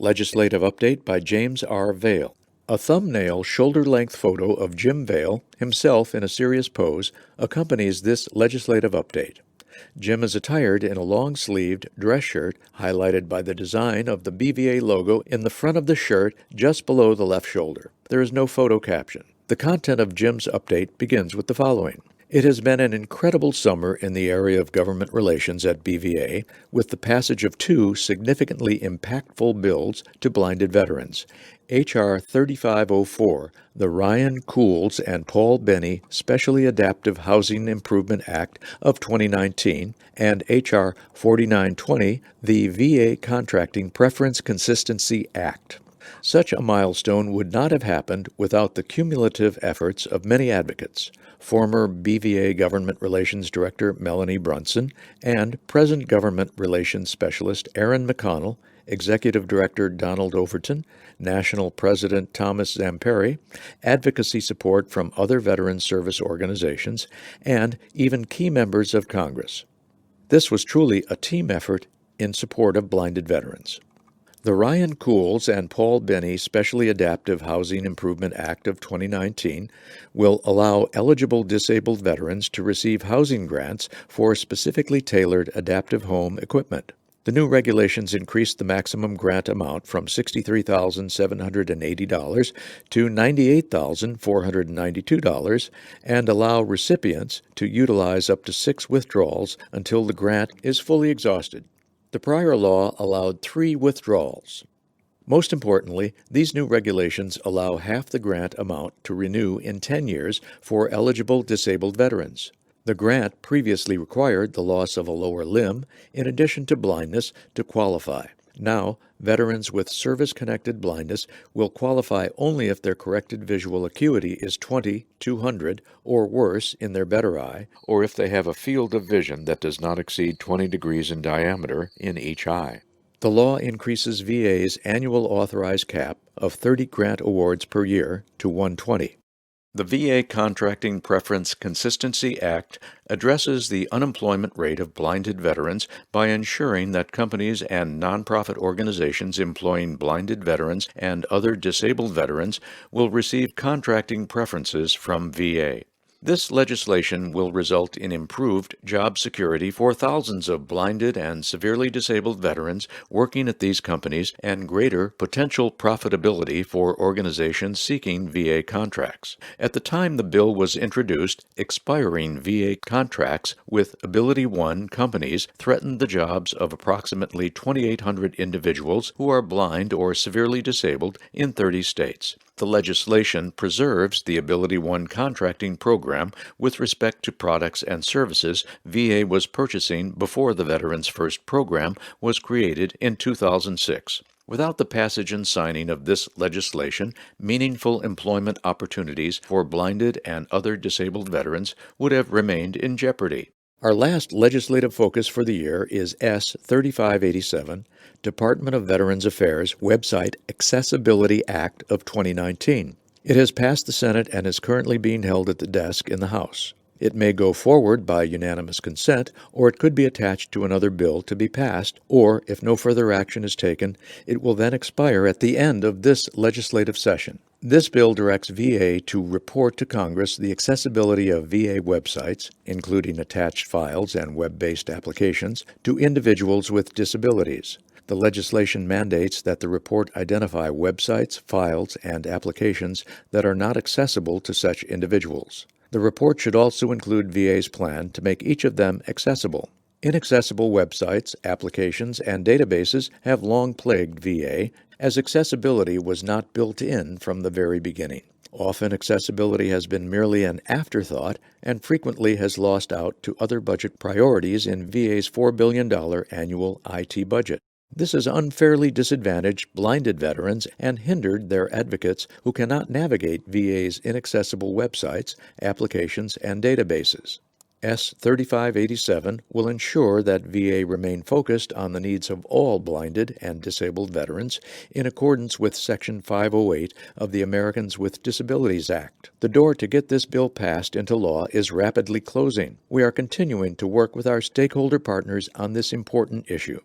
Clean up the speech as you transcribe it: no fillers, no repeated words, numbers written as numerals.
Legislative update by James R. Vail. A thumbnail shoulder-length photo of Jim Vail, himself in a serious pose, accompanies this legislative update. Jim is attired in a long-sleeved dress shirt highlighted by the design of the BVA logo in the front of the shirt just below the left shoulder. There is no photo caption. The content of Jim's update begins with the following. It has been an incredible summer in the area of government relations at BVA, with the passage of two significantly impactful bills to blinded veterans. H.R. 3504, the Ryan Cools and Paul Benny Specially Adaptive Housing Improvement Act of 2019, and H.R. 4920, the VA Contracting Preference Consistency Act. Such a milestone would not have happened without the cumulative efforts of many advocates. Former BVA Government Relations Director Melanie Brunson and present Government Relations Specialist Aaron McConnell, Executive Director Donald Overton, National President Thomas Zamperi, advocacy support from other veteran service organizations, and even key members of Congress. This was truly a team effort in support of blinded veterans. The Ryan Cools and Paul Benny Specially Adaptive Housing Improvement Act of 2019 will allow eligible disabled veterans to receive housing grants for specifically tailored adaptive home equipment. The new regulations increased the maximum grant amount from $63,780 to $98,492 and allow recipients to utilize up to 6 withdrawals until the grant is fully exhausted. The prior law allowed 3 withdrawals. Most importantly, these new regulations allow half the grant amount to renew in 10 years for eligible disabled veterans. The grant previously required the loss of a lower limb, in addition to blindness, to qualify. Now, veterans with service-connected blindness will qualify only if their corrected visual acuity is 20/200 or worse in their better eye, or if they have a field of vision that does not exceed 20 degrees in diameter in each eye. The law increases VA's annual authorized cap of 30 grant awards per year to 120. The VA Contracting Preference Consistency Act addresses the unemployment rate of blinded veterans by ensuring that companies and nonprofit organizations employing blinded veterans and other disabled veterans will receive contracting preferences from VA. This legislation will result in improved job security for thousands of blinded and severely disabled veterans working at these companies and greater potential profitability for organizations seeking VA contracts. At the time the bill was introduced, expiring VA contracts with AbilityOne companies threatened the jobs of approximately 2,800 individuals who are blind or severely disabled in 30 states. The legislation preserves the AbilityOne contracting program with respect to products and services VA was purchasing before the Veterans First program was created in 2006. Without the passage and signing of this legislation, meaningful employment opportunities for blinded and other disabled veterans would have remained in jeopardy. Our last legislative focus for the year is S. 3587, Department of Veterans Affairs Website Accessibility Act of 2019. It has passed the Senate and is currently being held at the desk in the House. It may go forward by unanimous consent, or it could be attached to another bill to be passed, or, if no further action is taken, it will then expire at the end of this legislative session. This bill directs VA to report to Congress the accessibility of VA websites, including attached files and web-based applications, to individuals with disabilities. The legislation mandates that the report identify websites, files, and applications that are not accessible to such individuals. The report should also include VA's plan to make each of them accessible. Inaccessible websites, applications, and databases have long plagued VA, as accessibility was not built in from the very beginning. Often accessibility has been merely an afterthought and frequently has lost out to other budget priorities in VA's $4 billion annual IT budget. This has unfairly disadvantaged blinded veterans and hindered their advocates who cannot navigate VA's inaccessible websites, applications, and databases. S. 3587 will ensure that VA remain focused on the needs of all blinded and disabled veterans in accordance with Section 508 of the Americans with Disabilities Act. The door to get this bill passed into law is rapidly closing. We are continuing to work with our stakeholder partners on this important issue.